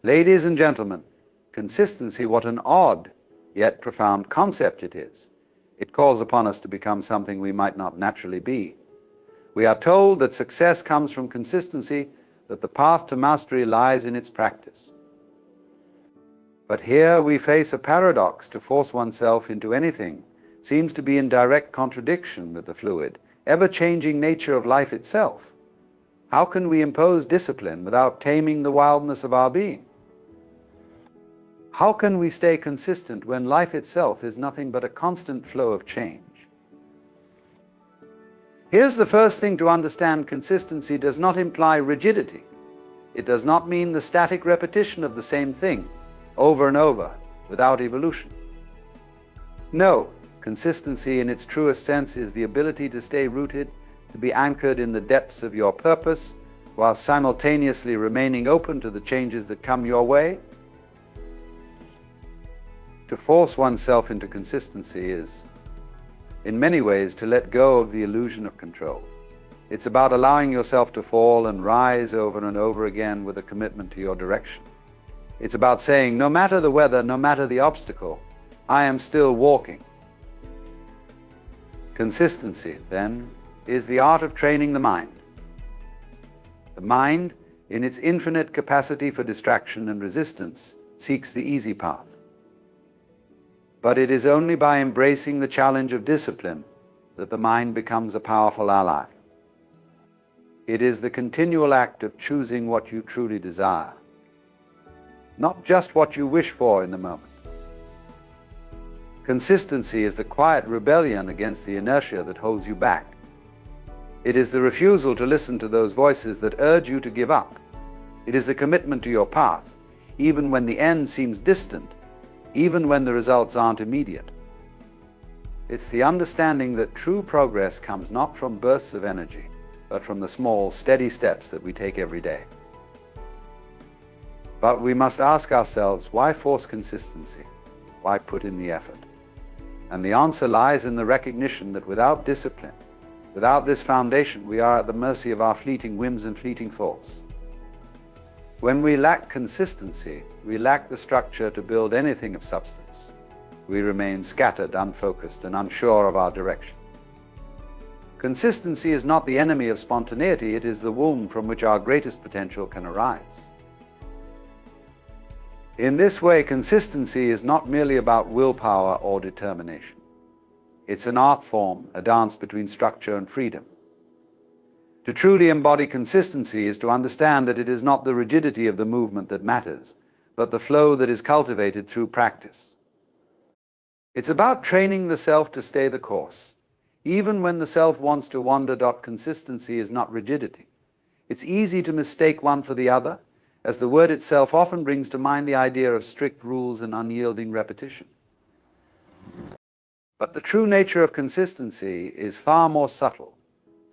Ladies and gentlemen, consistency, what an odd yet profound concept it is. It calls upon us to become something we might not naturally be. We are told that success comes from consistency, that the path to mastery lies in its practice. But here we face a paradox. To force oneself into anything seems to be in direct contradiction with the fluid, ever-changing nature of life itself. How can we impose discipline without taming the wildness of our being? How can we stay consistent when life itself is nothing but a constant flow of change? Here's the first thing to understand. Consistency does not imply rigidity. It does not mean the static repetition of the same thing over and over without evolution. No, consistency in its truest sense is the ability to stay rooted, to be anchored in the depths of your purpose, while simultaneously remaining open to the changes that come your way. To force oneself into consistency is, in many ways, to let go of the illusion of control. It's about allowing yourself to fall and rise over and over again with a commitment to your direction. It's about saying, no matter the weather, no matter the obstacle, I am still walking. Consistency, then, is the art of training the mind. The mind, in its infinite capacity for distraction and resistance, seeks the easy path. But it is only by embracing the challenge of discipline that the mind becomes a powerful ally. It is the continual act of choosing what you truly desire, not just what you wish for in the moment. Consistency is the quiet rebellion against the inertia that holds you back. It is the refusal to listen to those voices that urge you to give up. It is the commitment to your path, even when the end seems distant, even when the results aren't immediate. It's the understanding that true progress comes not from bursts of energy, but from the small, steady steps that we take every day. But we must ask ourselves, why force consistency? Why put in the effort? And the answer lies in the recognition that without discipline, without this foundation, we are at the mercy of our fleeting whims and fleeting thoughts. When we lack consistency, we lack the structure to build anything of substance. We remain scattered, unfocused, and unsure of our direction. Consistency is not the enemy of spontaneity, it is the womb from which our greatest potential can arise. In this way, consistency is not merely about willpower or determination. It's an art form, a dance between structure and freedom. To truly embody consistency is to understand that it is not the rigidity of the movement that matters, but the flow that is cultivated through practice. It's about training the self to stay the course, even when the self wants to wander. Consistency is not rigidity. It's easy to mistake one for the other, as the word itself often brings to mind the idea of strict rules and unyielding repetition. But the true nature of consistency is far more subtle,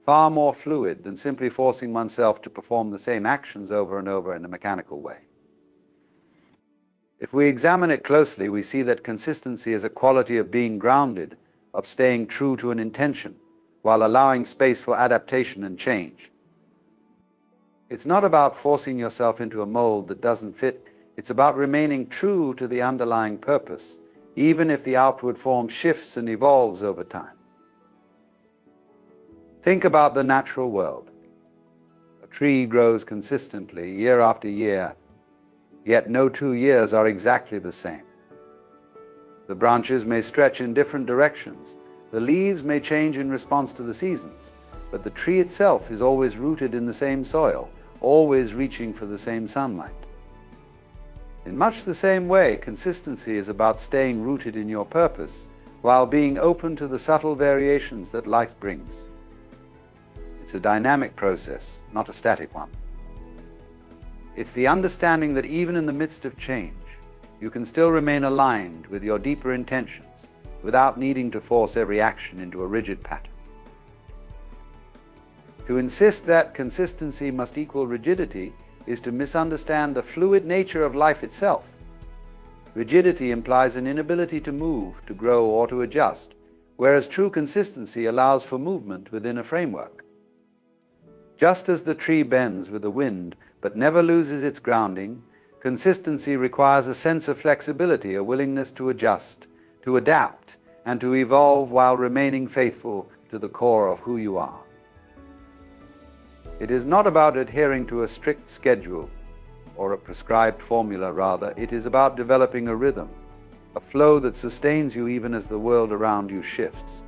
far more fluid than simply forcing oneself to perform the same actions over and over in a mechanical way. If we examine it closely, we see that consistency is a quality of being grounded, of staying true to an intention, while allowing space for adaptation and change. It's not about forcing yourself into a mold that doesn't fit. It's about remaining true to the underlying purpose, even if the outward form shifts and evolves over time. Think about the natural world. A tree grows consistently year after year, yet no 2 years are exactly the same. The branches may stretch in different directions. The leaves may change in response to the seasons, but the tree itself is always rooted in the same soil, always reaching for the same sunlight. In much the same way, consistency is about staying rooted in your purpose while being open to the subtle variations that life brings. It's a dynamic process, not a static one. It's the understanding that even in the midst of change, you can still remain aligned with your deeper intentions without needing to force every action into a rigid pattern. To insist that consistency must equal rigidity is to misunderstand the fluid nature of life itself. Rigidity implies an inability to move, to grow, or to adjust, whereas true consistency allows for movement within a framework. Just as the tree bends with the wind but never loses its grounding, Consistency requires a sense of flexibility, a willingness to adjust, to adapt, and to evolve while remaining faithful to the core of who you are. It is not about adhering to a strict schedule, or a prescribed formula rather. It is about developing a rhythm, a flow that sustains you even as the world around you shifts.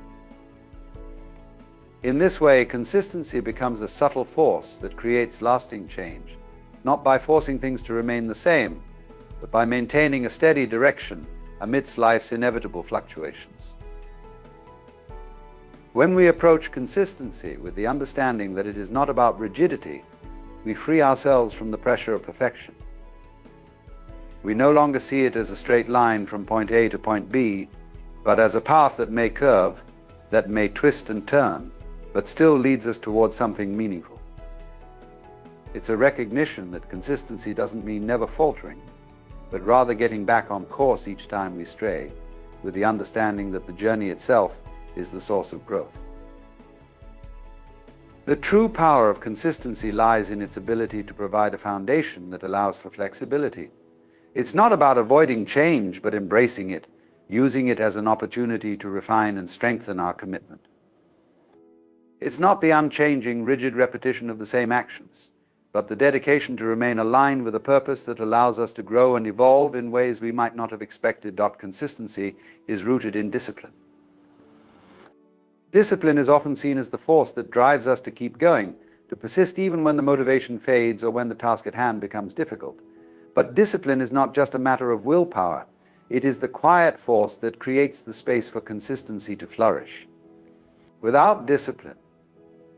In this way, consistency becomes a subtle force that creates lasting change, not by forcing things to remain the same, but by maintaining a steady direction amidst life's inevitable fluctuations. When we approach consistency with the understanding that it is not about rigidity, we free ourselves from the pressure of perfection. We no longer see it as a straight line from point A to point B, but as a path that may curve, that may twist and turn, but still leads us towards something meaningful. It's a recognition that consistency doesn't mean never faltering, but rather getting back on course each time we stray, with the understanding that the journey itself is the source of growth. The true power of consistency lies in its ability to provide a foundation that allows for flexibility. It's not about avoiding change, but embracing it, using it as an opportunity to refine and strengthen our commitment. It's not the unchanging, rigid repetition of the same actions, but the dedication to remain aligned with a purpose that allows us to grow and evolve in ways we might not have expected. Consistency is rooted in discipline. Discipline is often seen as the force that drives us to keep going, to persist even when the motivation fades or when the task at hand becomes difficult. But discipline is not just a matter of willpower. It is the quiet force that creates the space for consistency to flourish. Without discipline,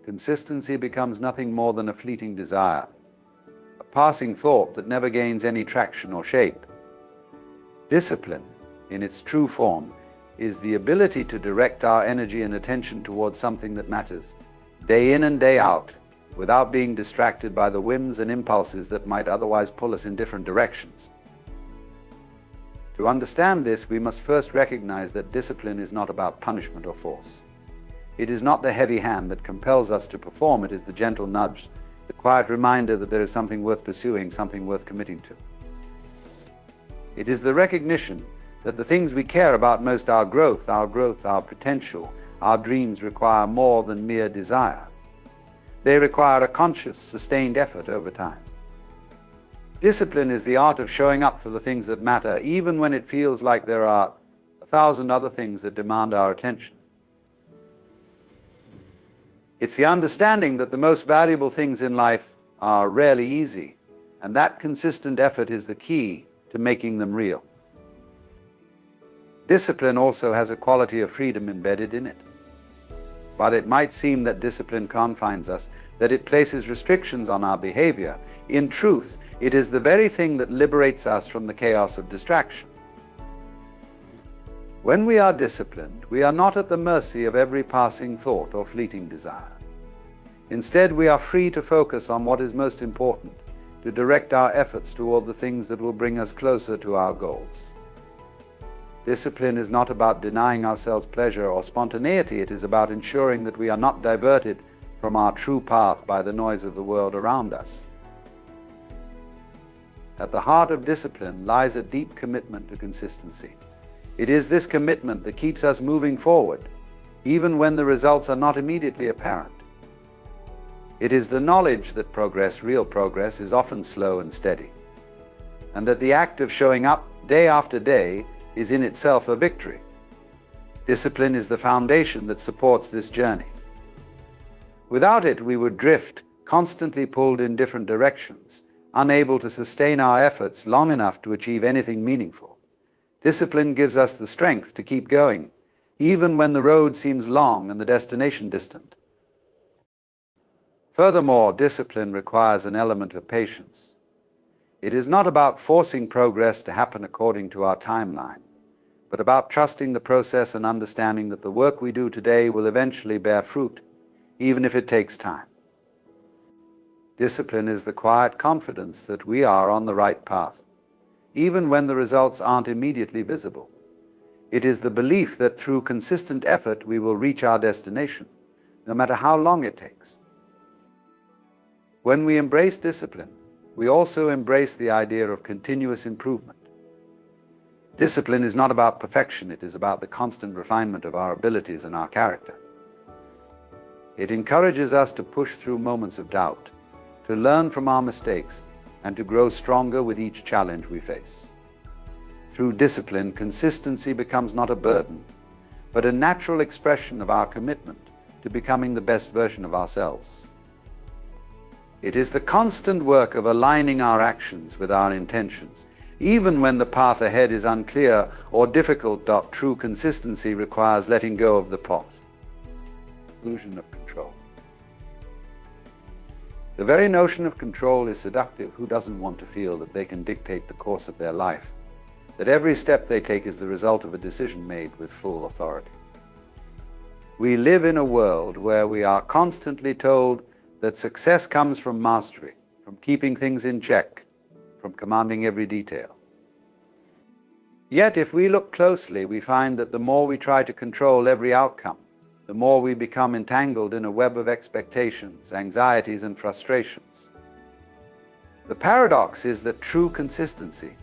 consistency becomes nothing more than a fleeting desire, a passing thought that never gains any traction or shape. Discipline, in its true form, is the ability to direct our energy and attention towards something that matters, day in and day out, without being distracted by the whims and impulses that might otherwise pull us in different directions. To understand this, we must first recognize that discipline is not about punishment or force. It is not the heavy hand that compels us to perform. It is the gentle nudge, the quiet reminder that there is something worth pursuing, something worth committing to. It is the recognition that the things we care about most, our growth, our potential, our dreams, require more than mere desire. They require a conscious, sustained effort over time. Discipline is the art of showing up for the things that matter, even when it feels like there are 1,000 other things that demand our attention. It's the understanding that the most valuable things in life are rarely easy, and that consistent effort is the key to making them real. Discipline also has a quality of freedom embedded in it. While it might seem that discipline confines us, that it places restrictions on our behavior, in truth, it is the very thing that liberates us from the chaos of distraction. When we are disciplined, we are not at the mercy of every passing thought or fleeting desire. Instead, we are free to focus on what is most important, to direct our efforts toward the things that will bring us closer to our goals. Discipline is not about denying ourselves pleasure or spontaneity. It is about ensuring that we are not diverted from our true path by the noise of the world around us. At the heart of discipline lies a deep commitment to consistency. It is this commitment that keeps us moving forward, even when the results are not immediately apparent. It is the knowledge that progress, real progress, is often slow and steady, and that the act of showing up day after day is in itself a victory. Discipline is the foundation that supports this journey. Without it, we would drift, constantly pulled in different directions, unable to sustain our efforts long enough to achieve anything meaningful. Discipline gives us the strength to keep going, even when the road seems long and the destination distant. Furthermore, discipline requires an element of patience. It is not about forcing progress to happen according to our timeline, but about trusting the process and understanding that the work we do today will eventually bear fruit, even if it takes time. Discipline is the quiet confidence that we are on the right path, even when the results aren't immediately visible. It is the belief that through consistent effort we will reach our destination, no matter how long it takes. When we embrace discipline, we also embrace the idea of continuous improvement. Discipline is not about perfection, it is about the constant refinement of our abilities and our character. It encourages us to push through moments of doubt, to learn from our mistakes, and to grow stronger with each challenge we face. Through discipline, consistency becomes not a burden, but a natural expression of our commitment to becoming the best version of ourselves. It is the constant work of aligning our actions with our intentions. Even when the path ahead is unclear or difficult, true consistency requires letting go of the plot. Illusion of control. The very notion of control is seductive. Who doesn't want to feel that they can dictate the course of their life, that every step they take is the result of a decision made with full authority? We live in a world where we are constantly told that success comes from mastery, from keeping things in check, from commanding every detail. Yet if we look closely, we find that the more we try to control every outcome, the more we become entangled in a web of expectations, anxieties, and frustrations. The paradox is that true consistency,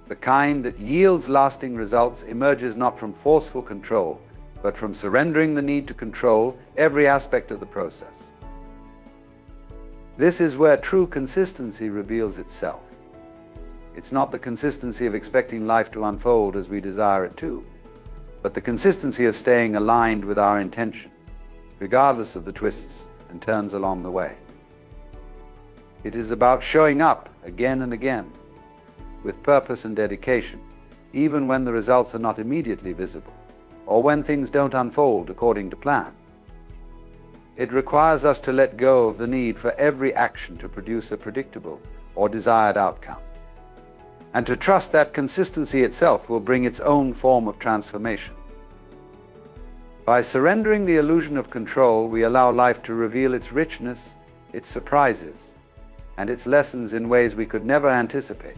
the kind that yields lasting results, emerges not from forceful control, but from surrendering the need to control every aspect of the process. This is where true consistency reveals itself. It's not the consistency of expecting life to unfold as we desire it to, but the consistency of staying aligned with our intention, regardless of the twists and turns along the way. It is about showing up again and again, with purpose and dedication, even when the results are not immediately visible, or when things don't unfold according to plan. It requires us to let go of the need for every action to produce a predictable or desired outcome, and to trust that consistency itself will bring its own form of transformation. By surrendering the illusion of control, we allow life to reveal its richness, its surprises, and its lessons in ways we could never anticipate.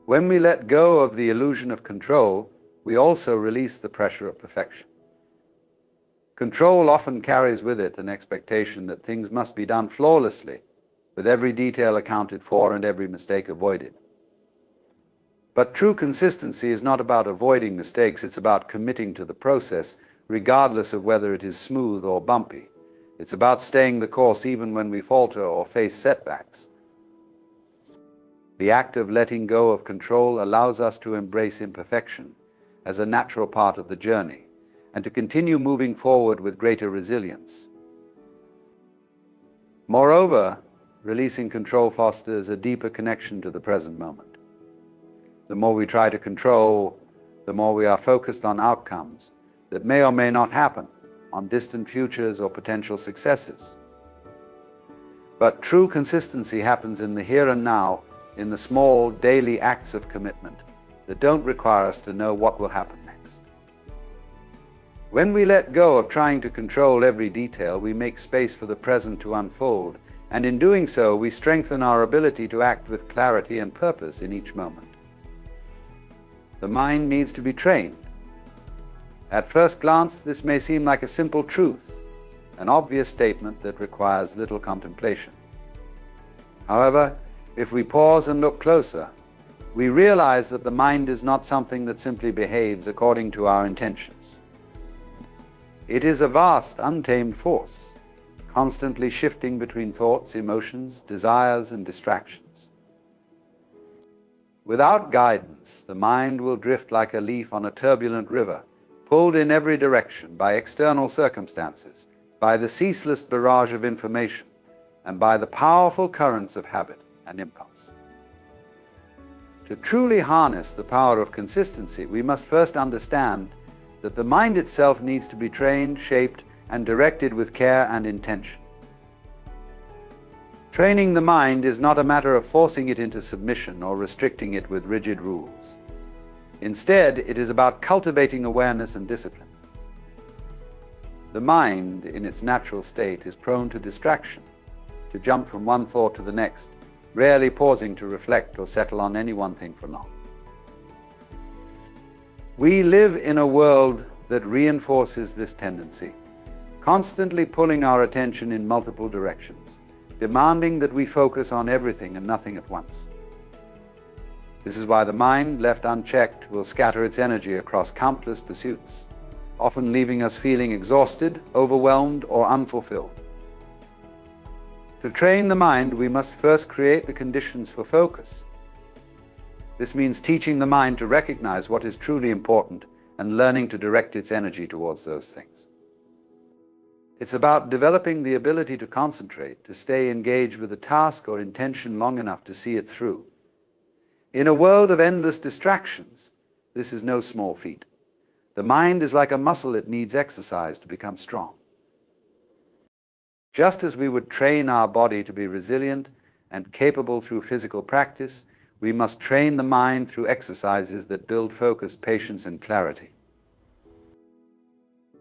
When we let go of the illusion of control, we also release the pressure of perfection. Control often carries with it an expectation that things must be done flawlessly, with every detail accounted for and every mistake avoided. But true consistency is not about avoiding mistakes, it's about committing to the process, regardless of whether it is smooth or bumpy. It's about staying the course even when we falter or face setbacks. The act of letting go of control allows us to embrace imperfection as a natural part of the journey, and to continue moving forward with greater resilience. Moreover, releasing control fosters a deeper connection to the present moment. The more we try to control, the more we are focused on outcomes that may or may not happen, on distant futures or potential successes. But true consistency happens in the here and now, in the small daily acts of commitment that don't require us to know what will happen next. When we let go of trying to control every detail, we make space for the present to unfold, and in doing so, we strengthen our ability to act with clarity and purpose in each moment. The mind needs to be trained. At first glance, this may seem like a simple truth, an obvious statement that requires little contemplation. However, if we pause and look closer, we realize that the mind is not something that simply behaves according to our intentions. It is a vast, untamed force, constantly shifting between thoughts, emotions, desires, and distractions. Without guidance, the mind will drift like a leaf on a turbulent river, pulled in every direction by external circumstances, by the ceaseless barrage of information, and by the powerful currents of habit and impulse. To truly harness the power of consistency, we must first understand that the mind itself needs to be trained, shaped, and directed with care and intention. Training the mind is not a matter of forcing it into submission or restricting it with rigid rules. Instead, it is about cultivating awareness and discipline. The mind, in its natural state, is prone to distraction, to jump from one thought to the next, rarely pausing to reflect or settle on any one thing for long. We live in a world that reinforces this tendency, constantly pulling our attention in multiple directions, demanding that we focus on everything and nothing at once. This is why the mind, left unchecked, will scatter its energy across countless pursuits, often leaving us feeling exhausted, overwhelmed, or unfulfilled. To train the mind, we must first create the conditions for focus. This means teaching the mind to recognize what is truly important and learning to direct its energy towards those things. It's about developing the ability to concentrate, to stay engaged with a task or intention long enough to see it through. In a world of endless distractions, this is no small feat. The mind is like a muscle that needs exercise to become strong. Just as we would train our body to be resilient and capable through physical practice, we must train the mind through exercises that build focus, patience, and clarity.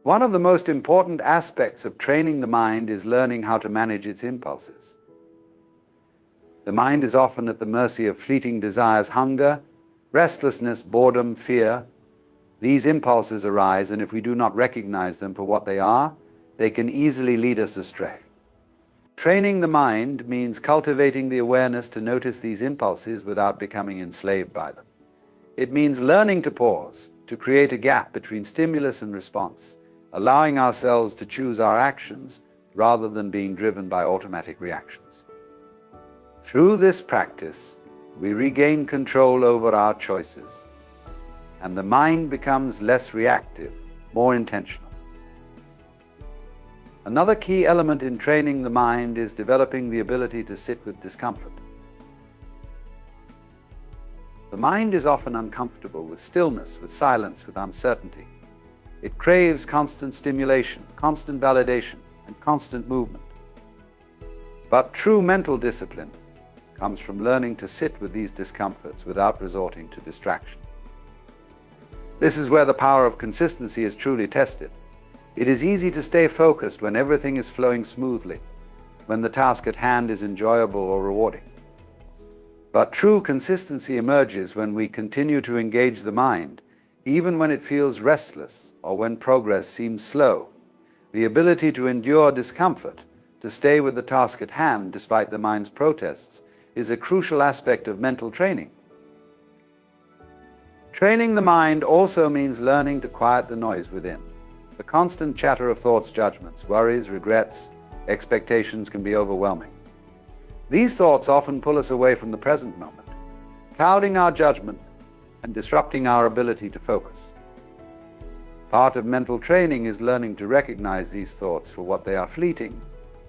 One of the most important aspects of training the mind is learning how to manage its impulses. The mind is often at the mercy of fleeting desires, hunger, restlessness, boredom, fear. These impulses arise, and if we do not recognize them for what they are, they can easily lead us astray. Training the mind means cultivating the awareness to notice these impulses without becoming enslaved by them. It means learning to pause, to create a gap between stimulus and response, allowing ourselves to choose our actions rather than being driven by automatic reactions. Through this practice, we regain control over our choices, and the mind becomes less reactive, more intentional. Another key element in training the mind is developing the ability to sit with discomfort. The mind is often uncomfortable with stillness, with silence, with uncertainty. It craves constant stimulation, constant validation, and constant movement. But true mental discipline comes from learning to sit with these discomforts without resorting to distraction. This is where the power of consistency is truly tested. It is easy to stay focused when everything is flowing smoothly, when the task at hand is enjoyable or rewarding. But true consistency emerges when we continue to engage the mind, even when it feels restless or when progress seems slow. The ability to endure discomfort, to stay with the task at hand despite the mind's protests, is a crucial aspect of mental training. Training the mind also means learning to quiet the noise within. The constant chatter of thoughts, judgments, worries, regrets, expectations can be overwhelming. These thoughts often pull us away from the present moment, clouding our judgment and disrupting our ability to focus. Part of mental training is learning to recognize these thoughts for what they are: fleeting,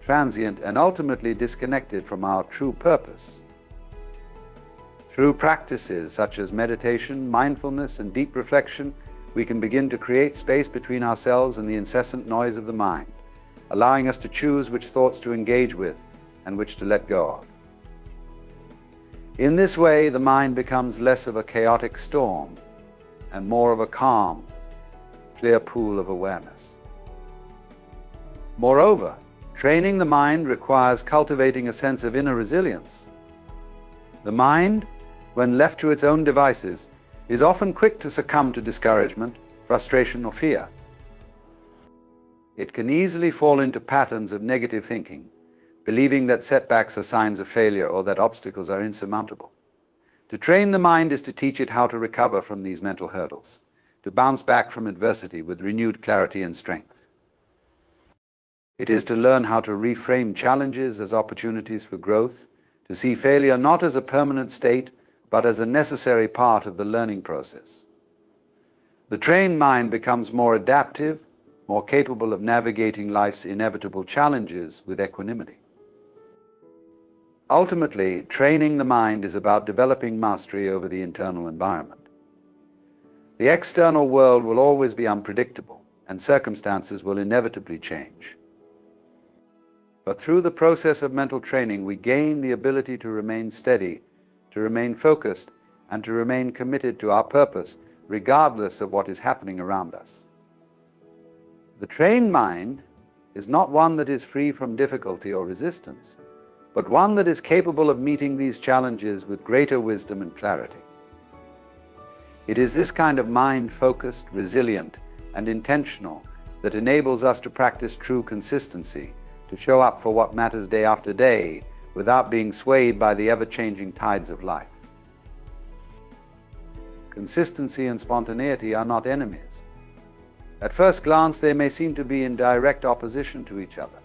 transient, and ultimately disconnected from our true purpose. Through practices such as meditation, mindfulness, and deep reflection, we can begin to create space between ourselves and the incessant noise of the mind, allowing us to choose which thoughts to engage with and which to let go of. In this way, the mind becomes less of a chaotic storm and more of a calm, clear pool of awareness. Moreover, training the mind requires cultivating a sense of inner resilience. The mind, when left to its own devices, is often quick to succumb to discouragement, frustration, or fear. It can easily fall into patterns of negative thinking, believing that setbacks are signs of failure or that obstacles are insurmountable. To train the mind is to teach it how to recover from these mental hurdles, to bounce back from adversity with renewed clarity and strength. It is to learn how to reframe challenges as opportunities for growth, to see failure not as a permanent state, but as a necessary part of the learning process. The trained mind becomes more adaptive, more capable of navigating life's inevitable challenges with equanimity. Ultimately, training the mind is about developing mastery over the internal environment. The external world will always be unpredictable, and circumstances will inevitably change. But through the process of mental training, we gain the ability to remain steady, to remain focused, and to remain committed to our purpose, regardless of what is happening around us. The trained mind is not one that is free from difficulty or resistance, but one that is capable of meeting these challenges with greater wisdom and clarity. It is this kind of mind focused, resilient, and intentional that enables us to practice true consistency, to show up for what matters day after day without being swayed by the ever-changing tides of life. Consistency and spontaneity are not enemies. At first glance, they may seem to be in direct opposition to each other.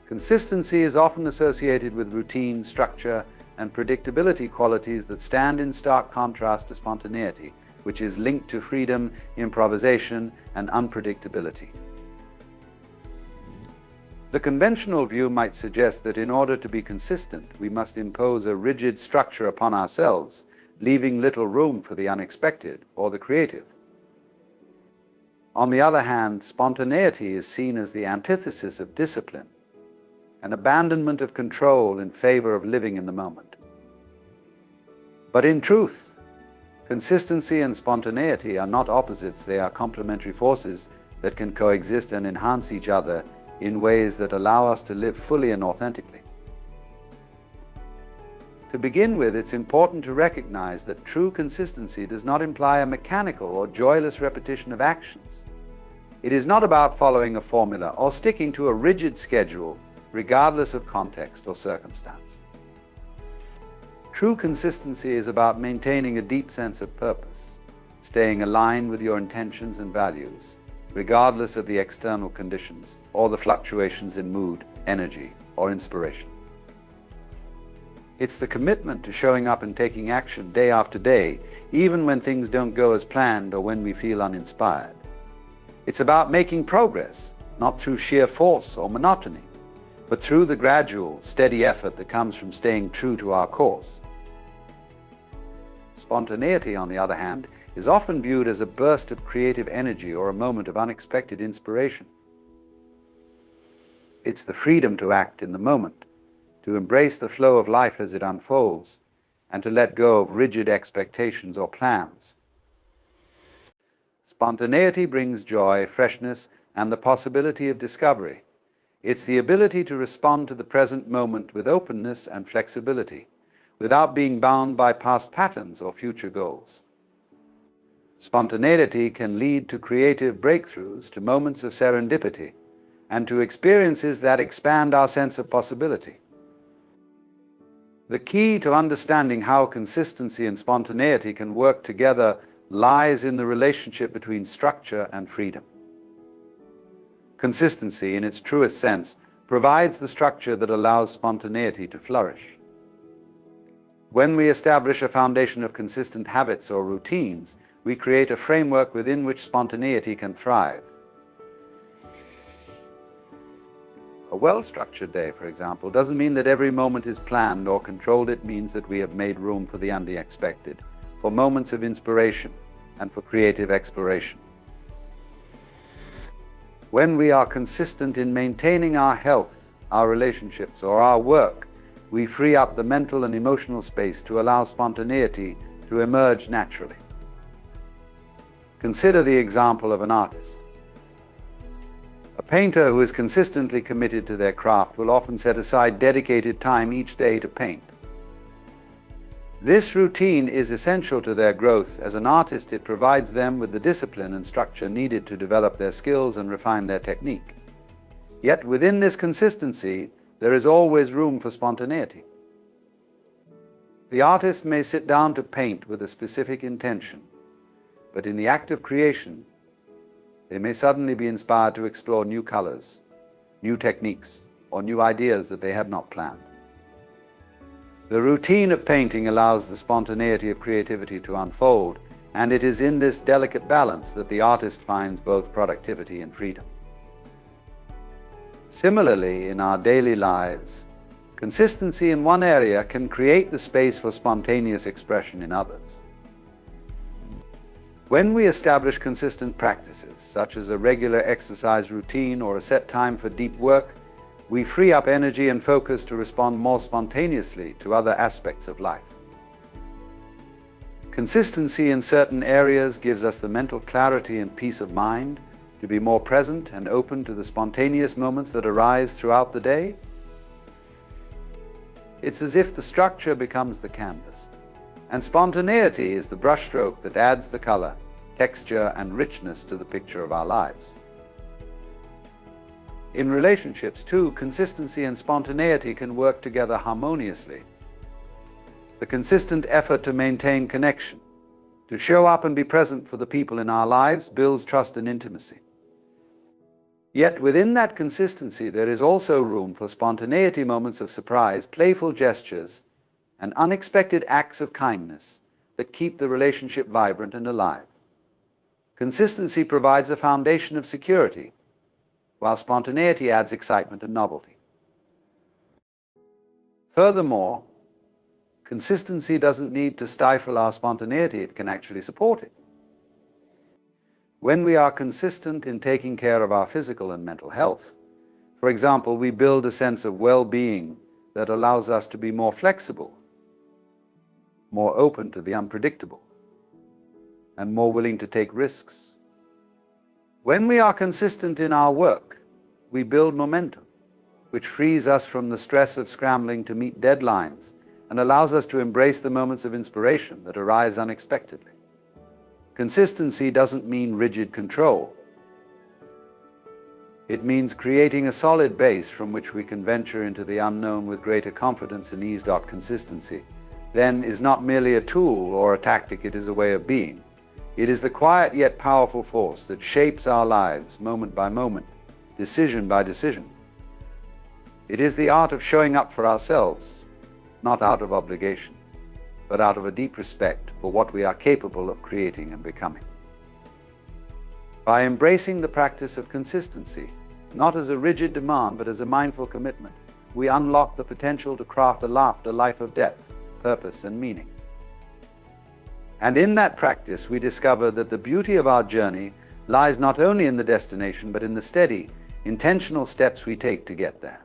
Consistency is often associated with routine, structure, and predictability qualities that stand in stark contrast to spontaneity, which is linked to freedom, improvisation, and unpredictability. The conventional view might suggest that in order to be consistent, we must impose a rigid structure upon ourselves, leaving little room for the unexpected or the creative. On the other hand, spontaneity is seen as the antithesis of discipline, an abandonment of control in favor of living in the moment. But in truth, consistency and spontaneity are not opposites. They are complementary forces that can coexist and enhance each other in ways that allow us to live fully and authentically. To begin with, it's important to recognize that true consistency does not imply a mechanical or joyless repetition of actions. It is not about following a formula or sticking to a rigid schedule, regardless of context or circumstance. True consistency is about maintaining a deep sense of purpose, staying aligned with your intentions and values, regardless of the external conditions or the fluctuations in mood, energy, or inspiration. It's the commitment to showing up and taking action day after day, even when things don't go as planned or when we feel uninspired. It's about making progress, not through sheer force or monotony, but through the gradual, steady effort that comes from staying true to our course. Spontaneity, on the other hand, is often viewed as a burst of creative energy or a moment of unexpected inspiration. It's the freedom to act in the moment, to embrace the flow of life as it unfolds, and to let go of rigid expectations or plans. Spontaneity brings joy, freshness, and the possibility of discovery. It's the ability to respond to the present moment with openness and flexibility, without being bound by past patterns or future goals. Spontaneity can lead to creative breakthroughs, to moments of serendipity, and to experiences that expand our sense of possibility. The key to understanding how consistency and spontaneity can work together lies in the relationship between structure and freedom. Consistency, in its truest sense, provides the structure that allows spontaneity to flourish. When we establish a foundation of consistent habits or routines, we create a framework within which spontaneity can thrive. A well-structured day, for example, doesn't mean that every moment is planned or controlled. It means that we have made room for the unexpected, for moments of inspiration, and for creative exploration. When we are consistent in maintaining our health, our relationships, or our work, we free up the mental and emotional space to allow spontaneity to emerge naturally. Consider the example of an artist. A painter who is consistently committed to their craft will often set aside dedicated time each day to paint. This routine is essential to their growth. As an artist, it provides them with the discipline and structure needed to develop their skills and refine their technique. Yet within this consistency, there is always room for spontaneity. The artist may sit down to paint with a specific intention, but in the act of creation, they may suddenly be inspired to explore new colors, new techniques, or new ideas that they had not planned. The routine of painting allows the spontaneity of creativity to unfold, and it is in this delicate balance that the artist finds both productivity and freedom. Similarly, in our daily lives, consistency in one area can create the space for spontaneous expression in others. When we establish consistent practices, such as a regular exercise routine or a set time for deep work, we free up energy and focus to respond more spontaneously to other aspects of life. Consistency in certain areas gives us the mental clarity and peace of mind to be more present and open to the spontaneous moments that arise throughout the day. It's as if the structure becomes the canvas, and spontaneity is the brushstroke that adds the color, texture, and richness to the picture of our lives. In relationships, too, consistency and spontaneity can work together harmoniously. The consistent effort to maintain connection, to show up and be present for the people in our lives, builds trust and intimacy. Yet within that consistency, there is also room for spontaneity, moments of surprise, playful gestures, and unexpected acts of kindness that keep the relationship vibrant and alive. Consistency provides a foundation of security, while spontaneity adds excitement and novelty. Furthermore, consistency doesn't need to stifle our spontaneity, it can actually support it. When we are consistent in taking care of our physical and mental health, for example, we build a sense of well-being that allows us to be more flexible, more open to the unpredictable, and more willing to take risks. When we are consistent in our work, we build momentum, which frees us from the stress of scrambling to meet deadlines and allows us to embrace the moments of inspiration that arise unexpectedly. Consistency doesn't mean rigid control. It means creating a solid base from which we can venture into the unknown with greater confidence and ease. Consistency, then, is not merely a tool or a tactic, it is a way of being. It is the quiet yet powerful force that shapes our lives moment by moment, decision by decision. It is the art of showing up for ourselves, not out of obligation, but out of a deep respect for what we are capable of creating and becoming. By embracing the practice of consistency, not as a rigid demand but as a mindful commitment, we unlock the potential to craft a life of depth, purpose, and meaning. And in that practice, we discover that the beauty of our journey lies not only in the destination but in the steady, intentional steps we take to get there.